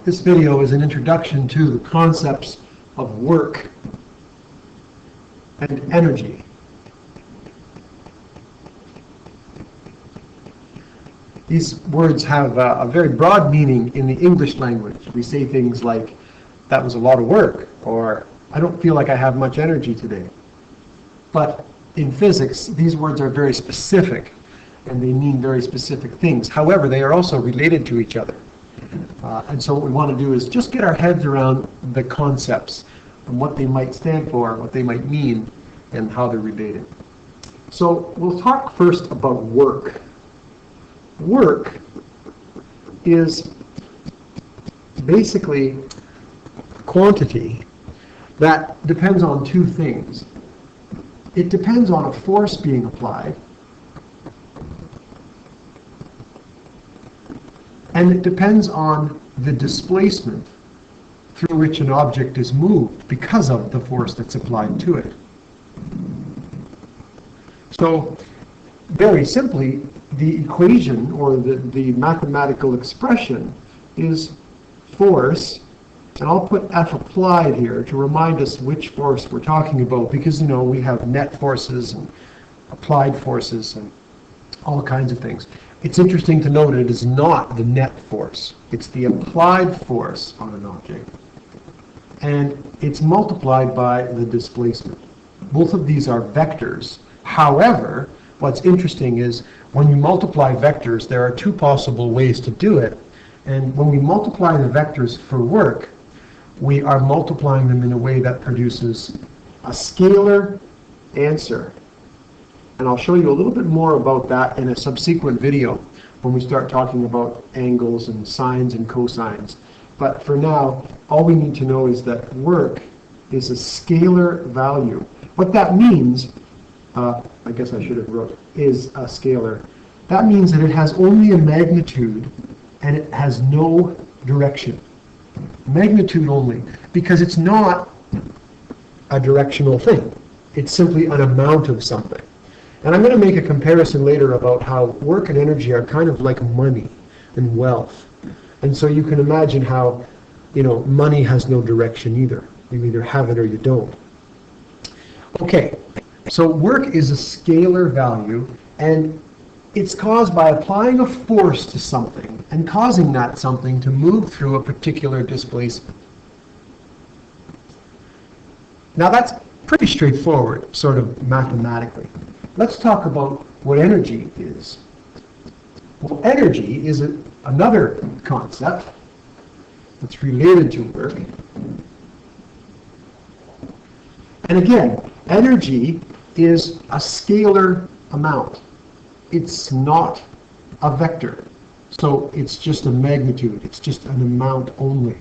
This video is an introduction to the concepts of work and energy. These words have a very broad meaning in the English language. We say things like, that was a lot of work, or I don't feel like I have much energy today. But in physics, these words are very specific, and they mean very specific things. However, they are also related to each other. And so what we want to do is just get our heads around the concepts and what they might stand for, what they might mean, and how they're related. So we'll talk first about work. Work is basically quantity that depends on two things. It depends on a force being applied, and it depends on the displacement through which an object is moved because of the force that's applied to it. So, very simply, the equation or the mathematical expression is force, and I'll put F applied here to remind us which force we're talking about, because we have net forces and applied forces and all kinds of things. It's interesting to note that it is not the net force. It's the applied force on an object, and it's multiplied by the displacement. Both of these are vectors. However, what's interesting is when you multiply vectors, there are two possible ways to do it. And when we multiply the vectors for work, we are multiplying them in a way that produces a scalar answer. And I'll show you a little bit more about that in a subsequent video when we start talking about angles and sines and cosines. But for now, all we need to know is that work is a scalar value. What that means, I guess I should have wrote, is a scalar. That means that it has only a magnitude and it has no direction. Magnitude only, because it's not a directional thing. It's simply an amount of something. And I'm going to make a comparison later about how work and energy are kind of like money and wealth. And so you can imagine how, money has no direction either. You either have it or you don't. Okay, so work is a scalar value, and it's caused by applying a force to something and causing that something to move through a particular displacement. Now that's pretty straightforward, sort of mathematically. Let's talk about what energy is. Well, energy is another concept that's related to work. And again, energy is a scalar amount. It's not a vector. So it's just a magnitude. It's just an amount only.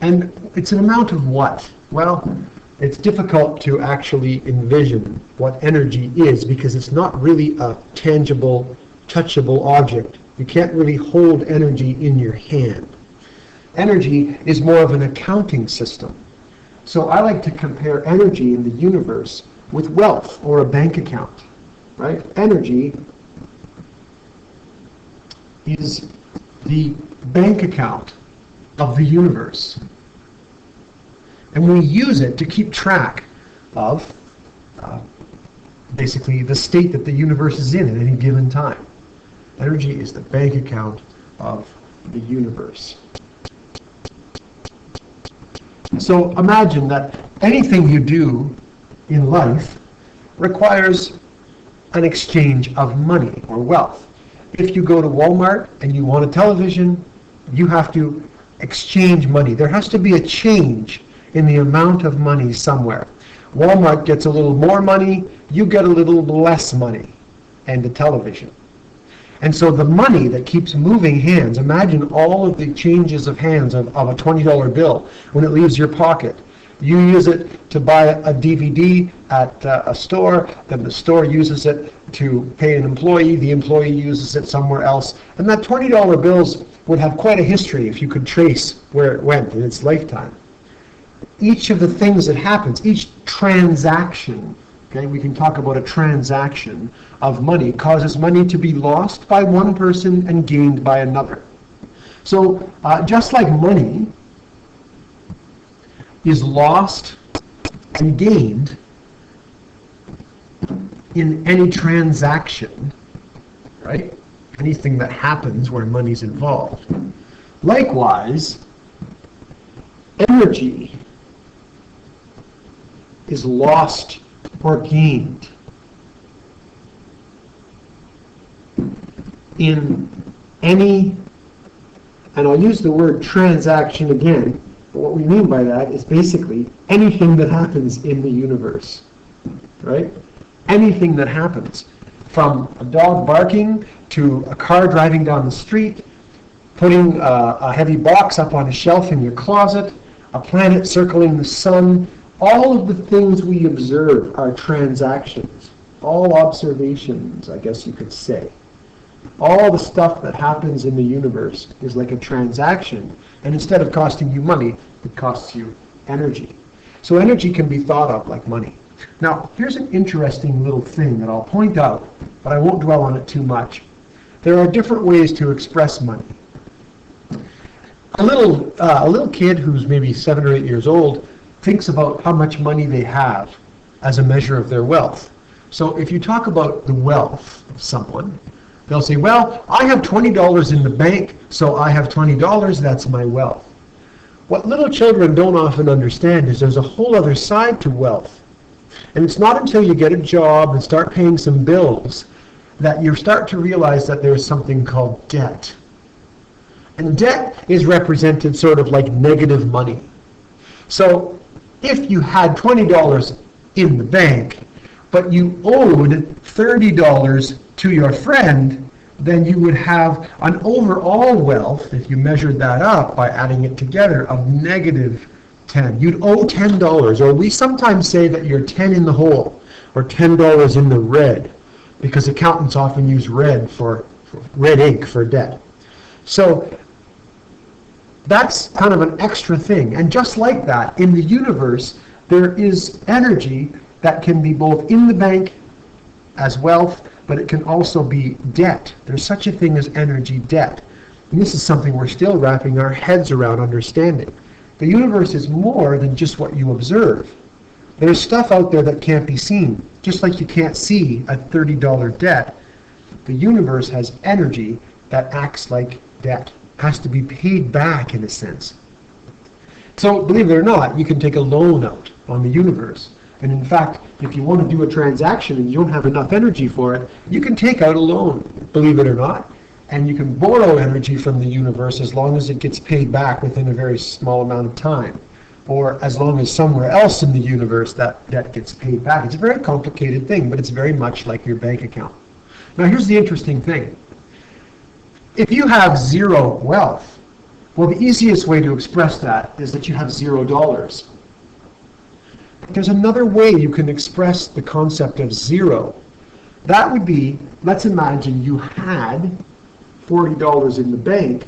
And it's an amount of what? Well, it's difficult to actually envision what energy is because it's not really a tangible, touchable object. You can't really hold energy in your hand. Energy is more of an accounting system. So I like to compare energy in the universe with wealth or a bank account. Right? Energy is the bank account of the universe. And we use it to keep track of basically the state that the universe is in at any given time. Energy is the bank account of the universe. So imagine that anything you do in life requires an exchange of money or wealth. If you go to Walmart and you want a television, you have to exchange money. There has to be a change in the amount of money somewhere. Walmart gets a little more money, you get a little less money, and the television. And so the money that keeps moving hands, imagine all of the changes of hands of a $20 bill when it leaves your pocket. You use it to buy a DVD at a store, then the store uses it to pay an employee, the employee uses it somewhere else, and that $20 bills would have quite a history if you could trace where it went in its lifetime. Each of the things that happens, each transaction, okay, we can talk about a transaction of money, causes money to be lost by one person and gained by another. So just like money is lost and gained in any transaction, right? Anything that happens where money's involved. Likewise, energy is lost or gained in any, and I'll use the word transaction again, but what we mean by that is basically anything that happens in the universe, right? Anything that happens, from a dog barking to a car driving down the street, putting a heavy box up on a shelf in your closet, a planet circling the sun. All of the things we observe are transactions, all observations, I guess you could say. All the stuff that happens in the universe is like a transaction, and instead of costing you money, it costs you energy. So energy can be thought of like money. Now, here's an interesting little thing that I'll point out, but I won't dwell on it too much. There are different ways to express money. A little kid who's maybe 7 or 8 years old thinks about how much money they have as a measure of their wealth. So if you talk about the wealth of someone, they'll say, well, I have $20 in the bank, so I have $20, that's my wealth. What little children don't often understand is there's a whole other side to wealth. And it's not until you get a job and start paying some bills that you start to realize that there's something called debt. And debt is represented sort of like negative money. So if you had $20 in the bank, but you owed $30 to your friend, then you would have an overall wealth, if you measured that up by adding it together, of negative 10. You'd owe $10, or we sometimes say that you're 10 in the hole, or $10 in the red, because accountants often use red ink for debt. So that's kind of an extra thing. And just like that, in the universe, there is energy that can be both in the bank as wealth, but it can also be debt. There's such a thing as energy debt. And this is something we're still wrapping our heads around understanding. The universe is more than just what you observe. There's stuff out there that can't be seen. Just like you can't see a $30 debt, the universe has energy that acts like debt. Has to be paid back in a sense. So believe it or not, you can take a loan out on the universe. And in fact, if you want to do a transaction and you don't have enough energy for it, you can take out a loan, believe it or not. And you can borrow energy from the universe as long as it gets paid back within a very small amount of time. Or as long as somewhere else in the universe that debt gets paid back. It's a very complicated thing, but it's very much like your bank account. Now here's the interesting thing. If you have zero wealth, well, the easiest way to express that is that you have $0. But there's another way you can express the concept of zero. That would be, let's imagine you had $40 in the bank,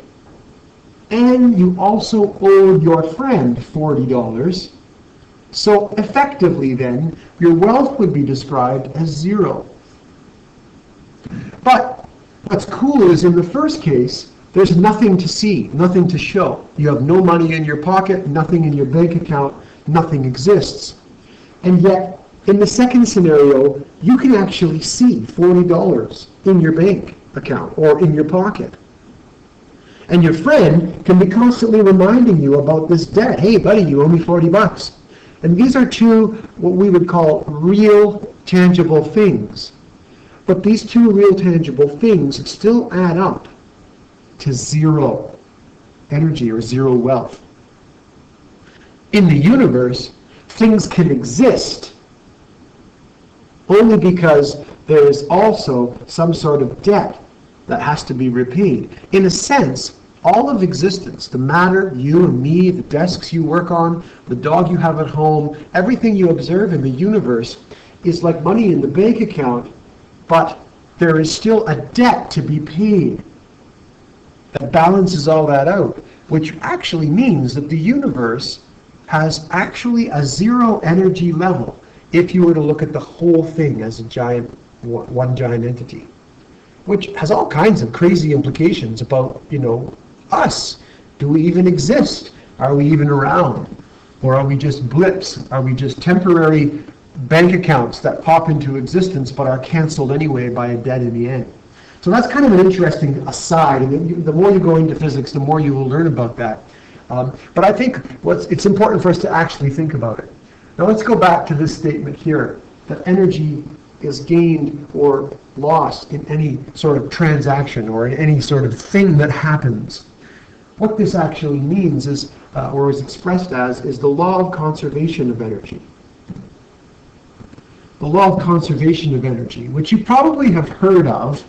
and you also owed your friend $40. So effectively then, your wealth would be described as zero. But what's cool is in the first case, there's nothing to see, nothing to show. You have no money in your pocket, nothing in your bank account, nothing exists. And yet, in the second scenario, you can actually see $40 in your bank account or in your pocket. And your friend can be constantly reminding you about this debt. Hey, buddy, you owe me $40. And these are two, what we would call real, tangible things. But these two real, tangible things still add up to zero energy or zero wealth. In the universe, things can exist only because there is also some sort of debt that has to be repaid. In a sense, all of existence, the matter, you and me, the desks you work on, the dog you have at home, everything you observe in the universe is like money in the bank account, but there is still a debt to be paid that balances all that out, which actually means that the universe has actually a zero energy level if you were to look at the whole thing as a giant, one giant entity, which has all kinds of crazy implications about, us? Do we even exist? Are we even around? Or are we just blips? Are we just temporary bank accounts that pop into existence but are canceled anyway by a debt in the end? So that's kind of an interesting aside. And the more you go into physics, the more you will learn about that. But I think it's important for us to actually think about it. Now let's go back to this statement here, that energy is gained or lost in any sort of transaction or in any sort of thing that happens. What this actually means is, or is expressed as, is the law of conservation of energy. The law of conservation of energy, which you probably have heard of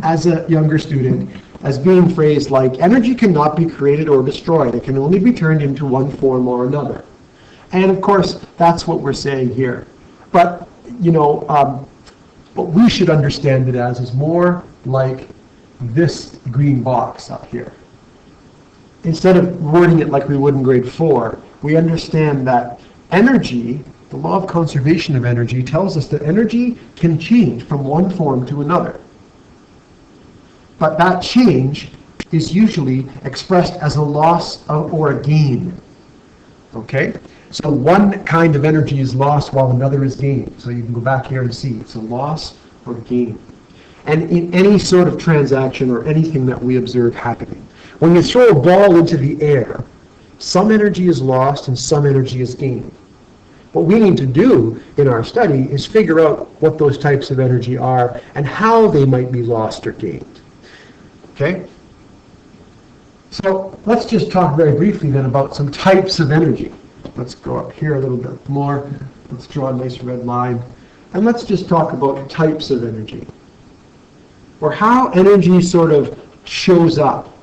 as a younger student as being phrased like, energy cannot be created or destroyed. It can only be turned into one form or another. And of course, that's what we're saying here. But, what we should understand it as is more like this green box up here. Instead of wording it like we would in grade 4, we understand that energy, the law of conservation of energy, tells us that energy can change from one form to another. But that change is usually expressed as a loss or a gain. Okay? So one kind of energy is lost while another is gained. So you can go back here and see it's a loss or gain. And in any sort of transaction or anything that we observe happening, when you throw a ball into the air, some energy is lost and some energy is gained. What we need to do in our study is figure out what those types of energy are and how they might be lost or gained. Okay? So let's just talk very briefly then about some types of energy. Let's go up here a little bit more. Let's draw a nice red line. And let's just talk about types of energy. Or how energy sort of shows up.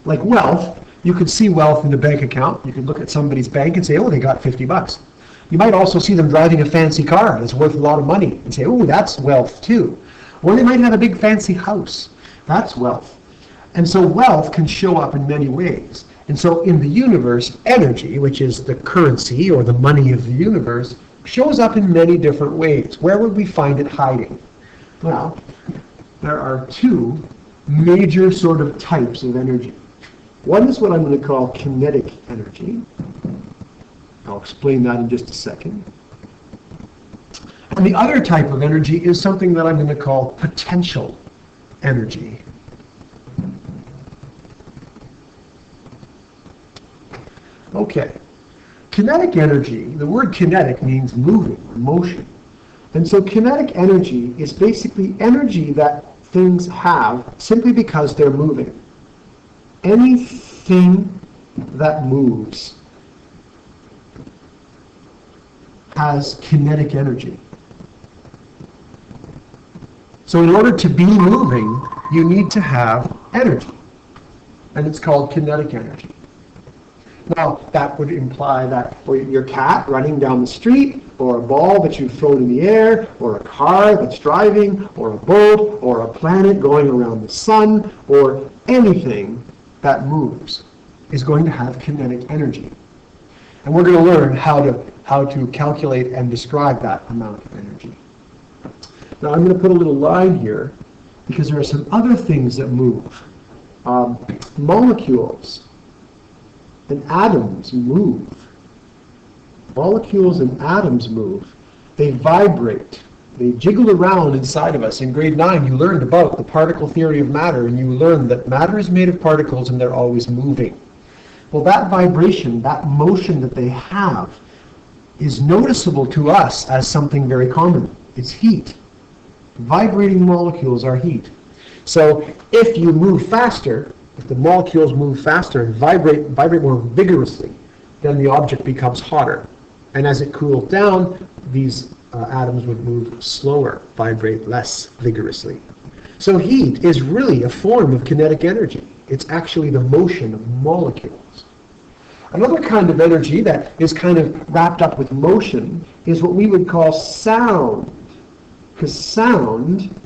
Like wealth, you could see wealth in the bank account. You could look at somebody's bank and say, oh, they got $50. You might also see them driving a fancy car that's worth a lot of money and say, oh, that's wealth too. Or they might have a big fancy house. That's wealth. And so wealth can show up in many ways. And so in the universe, energy, which is the currency or the money of the universe, shows up in many different ways. Where would we find it hiding? Well, there are two major sort of types of energy. One is what I'm going to call kinetic energy. I'll explain that in just a second. And the other type of energy is something that I'm going to call potential energy. Okay. Kinetic energy, the word kinetic means moving or motion. And so kinetic energy is basically energy that things have simply because they're moving. Anything that moves has kinetic energy. So in order to be moving, you need to have energy. And it's called kinetic energy. Now, that would imply that for your cat running down the street, or a ball that you've thrown in the air, or a car that's driving, or a boat, or a planet going around the sun, or anything that moves is going to have kinetic energy. And we're going to learn how to calculate and describe that amount of energy. Now, I'm going to put a little line here because there are some other things that move. Molecules and atoms move. Molecules and atoms move. They vibrate. They jiggle around inside of us. In grade 9, you learned about the particle theory of matter, and you learned that matter is made of particles and they're always moving. Well, that vibration, that motion that they have, is noticeable to us as something very common. It's heat. Vibrating molecules are heat. So if you move faster, if the molecules move faster and vibrate more vigorously, then the object becomes hotter. And as it cools down, these atoms would move slower, vibrate less vigorously. So heat is really a form of kinetic energy. It's actually the motion of molecules. Another kind of energy that is kind of wrapped up with motion is what we would call sound. Because sound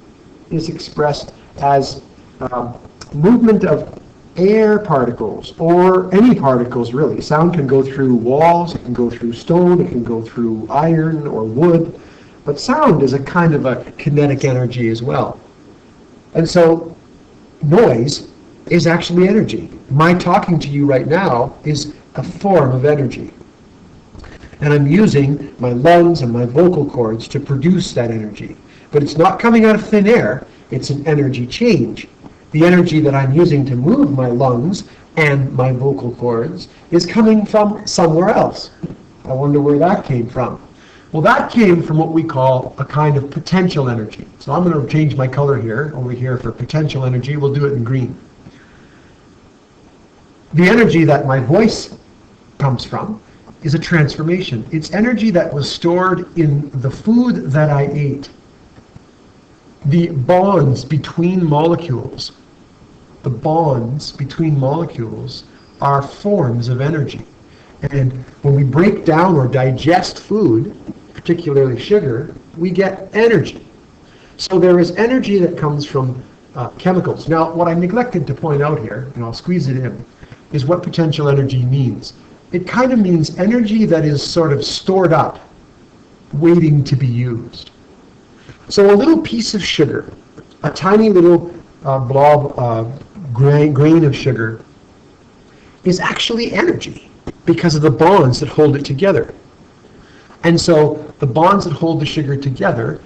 is expressed as movement of air particles, or any particles really. Sound can go through walls, it can go through stone, it can go through iron or wood, but sound is a kind of a kinetic energy as well. And so noise is actually energy. My talking to you right now is a form of energy. And I'm using my lungs and my vocal cords to produce that energy. But it's not coming out of thin air, it's an energy change. The energy that I'm using to move my lungs and my vocal cords is coming from somewhere else. I wonder where that came from. Well, that came from what we call a kind of potential energy. So I'm going to change my color here, over here for potential energy. We'll do it in green. The energy that my voice comes from is a transformation. It's energy that was stored in the food that I ate. The bonds between molecules, are forms of energy. And when we break down or digest food, particularly sugar, we get energy. So there is energy that comes from chemicals. Now, what I neglected to point out here, and I'll squeeze it in, is what potential energy means. It kind of means energy that is sort of stored up, waiting to be used. So a little piece of sugar, a tiny little grain of sugar, is actually energy because of the bonds that hold it together. And so the bonds that hold the sugar together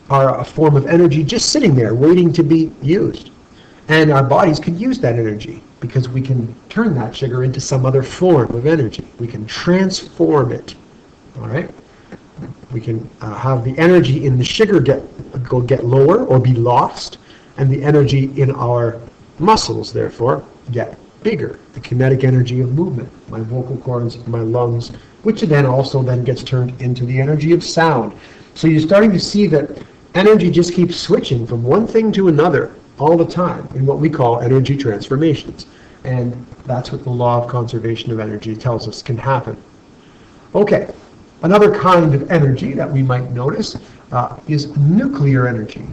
are a form of energy just sitting there waiting to be used. And our bodies can use that energy because we can turn that sugar into some other form of energy. We can transform it. All right? We can have the energy in the sugar get lower or be lost, and the energy in our muscles, therefore, get bigger. The kinetic energy of movement, my vocal cords, my lungs, which then also gets turned into the energy of sound. So you're starting to see that energy just keeps switching from one thing to another all the time in what we call energy transformations. And that's what the law of conservation of energy tells us can happen. Okay, another kind of energy that we might notice is nuclear energy.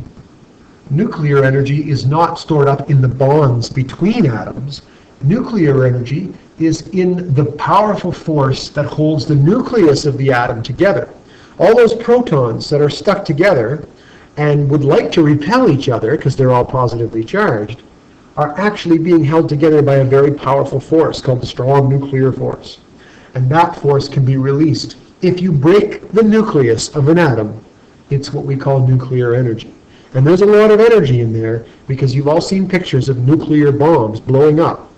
Nuclear energy is not stored up in the bonds between atoms. Nuclear energy is in the powerful force that holds the nucleus of the atom together. All those protons that are stuck together and would like to repel each other because they're all positively charged are actually being held together by a very powerful force called the strong nuclear force. And that force can be released. If you break the nucleus of an atom, it's what we call nuclear energy. And there's a lot of energy in there because you've all seen pictures of nuclear bombs blowing up.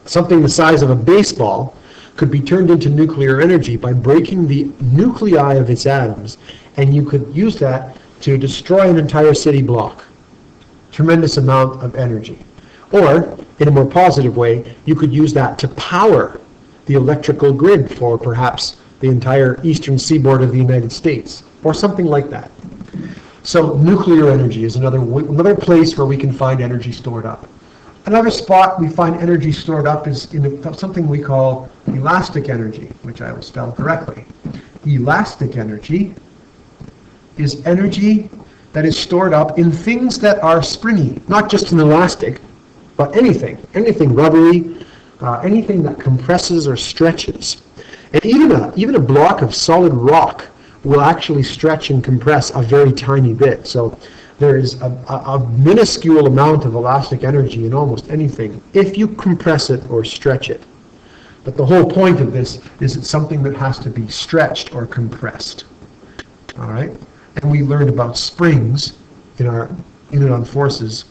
Something the size of a baseball could be turned into nuclear energy by breaking the nuclei of its atoms, and you could use that to destroy an entire city block. Tremendous amount of energy. Or, in a more positive way, you could use that to power the electrical grid for perhaps the entire eastern seaboard of the United States, or something like that. So nuclear energy is another place where we can find energy stored up. Another spot we find energy stored up is in something we call elastic energy, which I will spell correctly. Elastic energy is energy that is stored up in things that are springy, not just an elastic, but anything rubbery, anything that compresses or stretches. And even a block of solid rock will actually stretch and compress a very tiny bit. So there is a minuscule amount of elastic energy in almost anything if you compress it or stretch it. But the whole point of this is it's something that has to be stretched or compressed. All right? And we learned about springs in our unit on forces,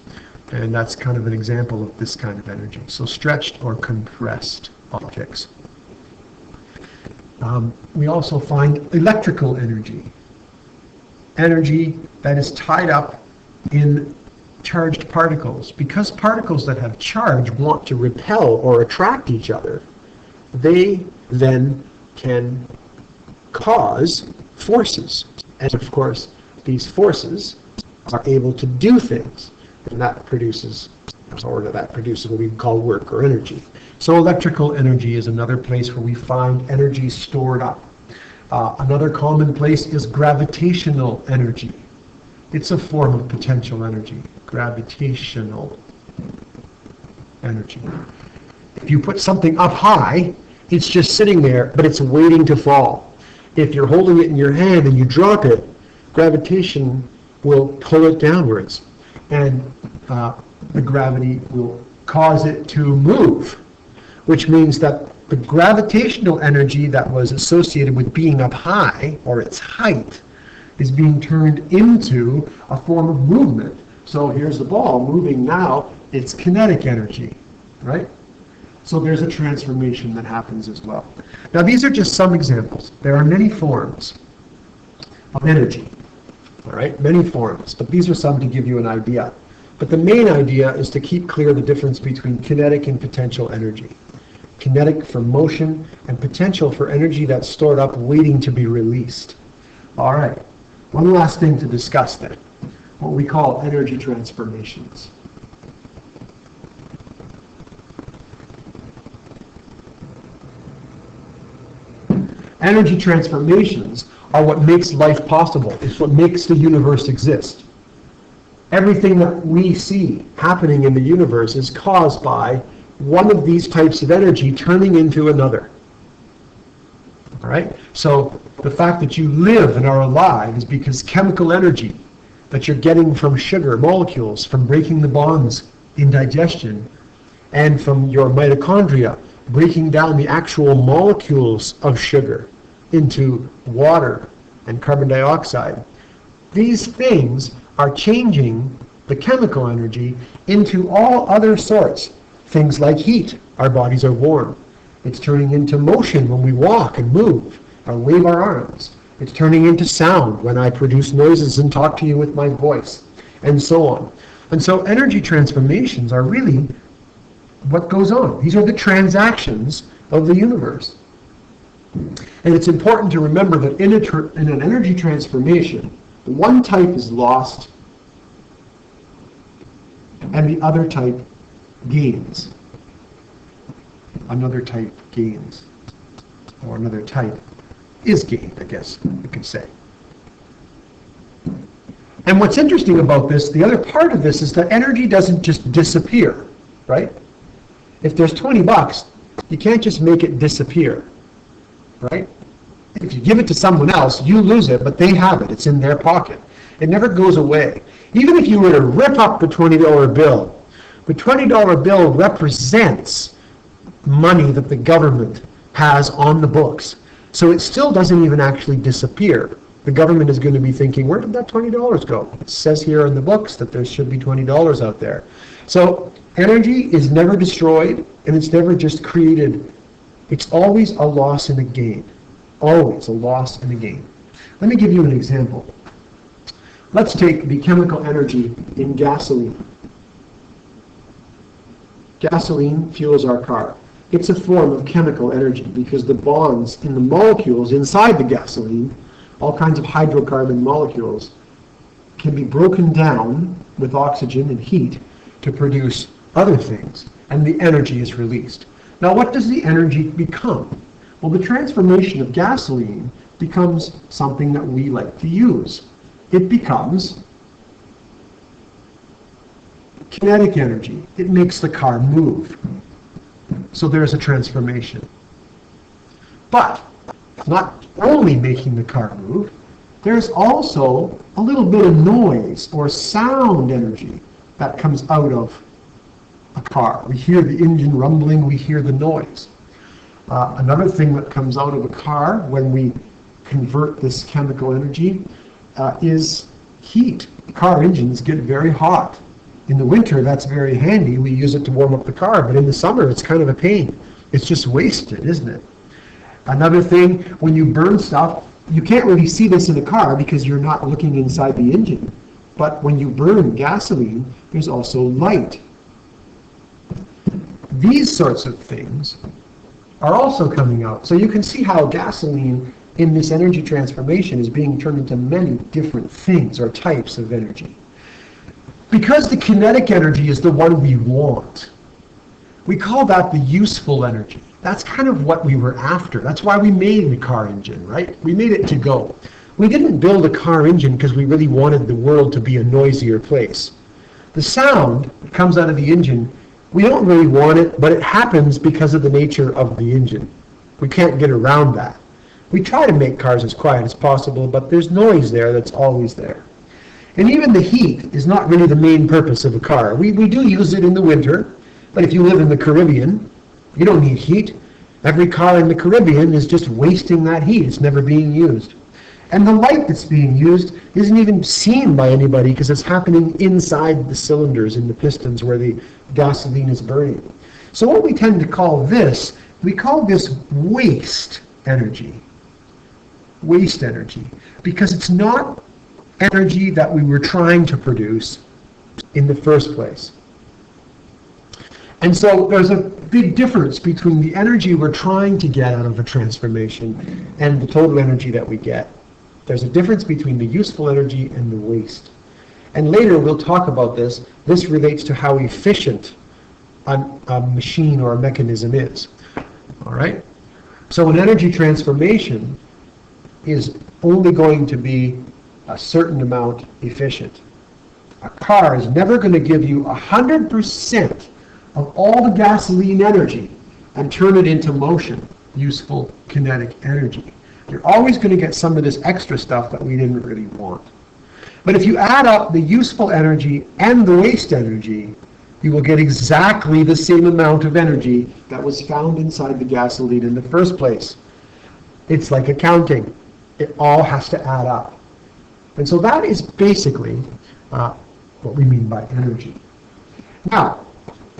and that's kind of an example of this kind of energy. So stretched or compressed objects. We also find electrical energy. Energy that is tied up in charged particles. Because particles that have charge want to repel or attract each other, they then can cause forces. And of course, these forces are able to do things, and that produces what we call work or energy. So electrical energy is another place where we find energy stored up. Another common place is gravitational energy. It's a form of potential energy. Gravitational energy. If you put something up high, it's just sitting there, but it's waiting to fall. If you're holding it in your hand and you drop it, gravitation will pull it downwards, and the gravity will cause it to move, which means that the gravitational energy that was associated with being up high, or its height, is being turned into a form of movement. So here's the ball moving now, it's kinetic energy, right? So there's a transformation that happens as well. Now these are just some examples. There are many forms of energy, all right? Many forms, but these are some to give you an idea. But the main idea is to keep clear the difference between kinetic and potential energy. Kinetic for motion and potential for energy that's stored up waiting to be released. All right, one last thing to discuss then, what we call energy transformations. Energy transformations are what makes life possible. It's what makes the universe exist. Everything that we see happening in the universe is caused by one of these types of energy turning into another. All right? So the fact that you live and are alive is because chemical energy that you're getting from sugar molecules, from breaking the bonds in digestion, and from your mitochondria breaking down the actual molecules of sugar into water and carbon dioxide. These things are changing the chemical energy into all other sorts. Things like heat. Our bodies are warm. It's turning into motion when we walk and move or wave our arms. It's turning into sound when I produce noises and talk to you with my voice, and so on. And so energy transformations are really what goes on. These are the transactions of the universe. And it's important to remember that in an energy transformation, one type is lost and the other type gains. Another type gains. Or another type is gained, I guess you could say. And what's interesting about this, the other part of this, is that energy doesn't just disappear, right? If there's 20 bucks, you can't just make it disappear, right? If you give it to someone else, you lose it, but they have it. It's in their pocket. It never goes away. Even if you were to rip up the $20 bill, the $20 bill represents money that the government has on the books. So it still doesn't even actually disappear. The government is going to be thinking, where did that $20 go? It says here in the books that there should be $20 out there. So energy is never destroyed, and it's never just created. It's always a loss and a gain. Always a loss and a gain. Let me give you an example. Let's take the chemical energy in gasoline. Gasoline fuels our car. It's a form of chemical energy because the bonds in the molecules inside the gasoline, all kinds of hydrocarbon molecules, can be broken down with oxygen and heat to produce other things, and the energy is released. Now, what does the energy become? Well, the transformation of gasoline becomes something that we like to use. It becomes kinetic energy. It makes the car move. So there's a transformation. But not only making the car move, there's also a little bit of noise or sound energy that comes out of a car. We hear the engine rumbling, we hear the noise. Another thing that comes out of a car when we convert this chemical energy is heat. Car engines get very hot. In the winter, that's very handy. We use it to warm up the car, but in the summer, it's kind of a pain. It's just wasted, isn't it? Another thing, when you burn stuff, you can't really see this in a car because you're not looking inside the engine. But when you burn gasoline, there's also light. These sorts of things are also coming out. So you can see how gasoline in this energy transformation is being turned into many different things or types of energy. Because the kinetic energy is the one we want, we call that the useful energy. That's kind of what we were after. That's why we made the car engine, right? We made it to go. We didn't build a car engine because we really wanted the world to be a noisier place. The sound that comes out of the engine, we don't really want it, but it happens because of the nature of the engine. We can't get around that. We try to make cars as quiet as possible, but there's noise there that's always there. And even the heat is not really the main purpose of a car. We do use it in the winter, But if you live in the Caribbean, you don't need heat. Every car in the Caribbean is just wasting that heat. It's never being used. And the light that's being used isn't even seen by anybody because it's happening inside the cylinders in the pistons where the gasoline is burning. So what we tend to call this, we call this waste energy. Waste energy. Because it's not energy that we were trying to produce in the first place. And so there's a big difference between the energy we're trying to get out of a transformation and the total energy that we get. There's a difference between the useful energy and the waste. And later we'll talk about this. This relates to how efficient a machine or a mechanism is. All right? So an energy transformation is only going to be a certain amount efficient. A car is never going to give you 100% of all the gasoline energy and turn it into motion, useful kinetic energy. You're always going to get some of this extra stuff that we didn't really want. But if you add up the useful energy and the waste energy, you will get exactly the same amount of energy that was found inside the gasoline in the first place. It's like accounting. It all has to add up. And so that is basically what we mean by energy. Now,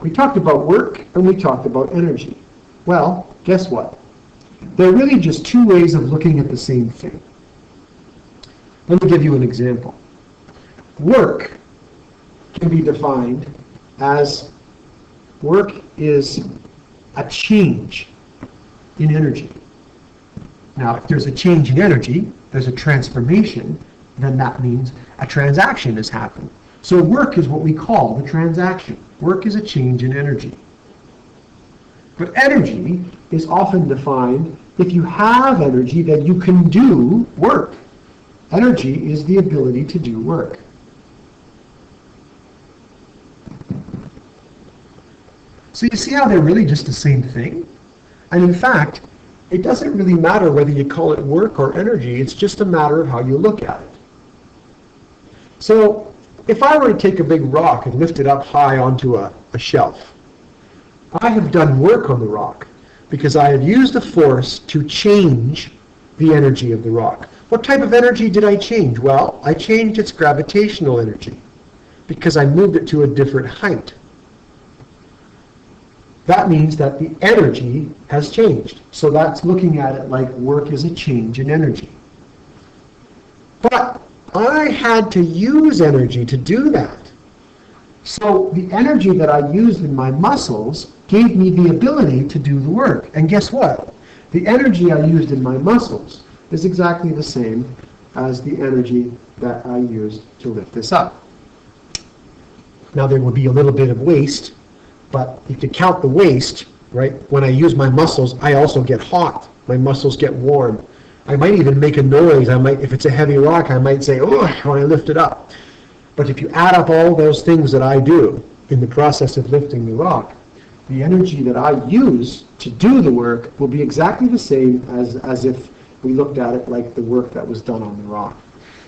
we talked about work and we talked about energy. Well, guess what? There are really just two ways of looking at the same thing. Let me give you an example. Work can be defined as work is a change in energy. Now, if there's a change in energy, there's a transformation, then that means a transaction has happened. So work is what we call the transaction. Work is a change in energy. But energy is often defined, if you have energy, then you can do work. Energy is the ability to do work. So you see how they're really just the same thing? And in fact, it doesn't really matter whether you call it work or energy, it's just a matter of how you look at it. So if I were to take a big rock and lift it up high onto a shelf, I have done work on the rock because I have used a force to change the energy of the rock. What type of energy did I change? Well, I changed its gravitational energy because I moved it to a different height. That means that the energy has changed. So that's looking at it like work is a change in energy. But I had to use energy to do that. So the energy that I used in my muscles gave me the ability to do the work. And guess what? The energy I used in my muscles is exactly the same as the energy that I used to lift this up. Now there will be a little bit of waste, but if you count the waste, right, when I use my muscles, I also get hot. My muscles get warm. I might even make a noise. If it's a heavy rock, I might say, oh, when I lift it up. But if you add up all those things that I do in the process of lifting the rock, the energy that I use to do the work will be exactly the same as if we looked at it like the work that was done on the rock.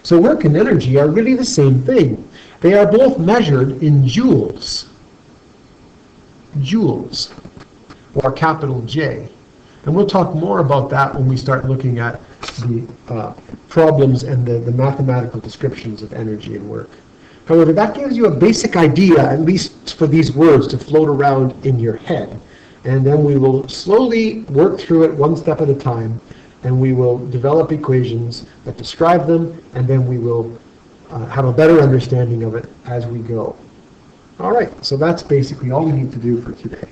So work and energy are really the same thing. They are both measured in joules. Joules, or capital J. And we'll talk more about that when we start looking at the problems and the mathematical descriptions of energy and work. However, that gives you a basic idea, at least for these words, to float around in your head. And then we will slowly work through it one step at a time, and we will develop equations that describe them, and then we will have a better understanding of it as we go. All right, so that's basically all we need to do for today.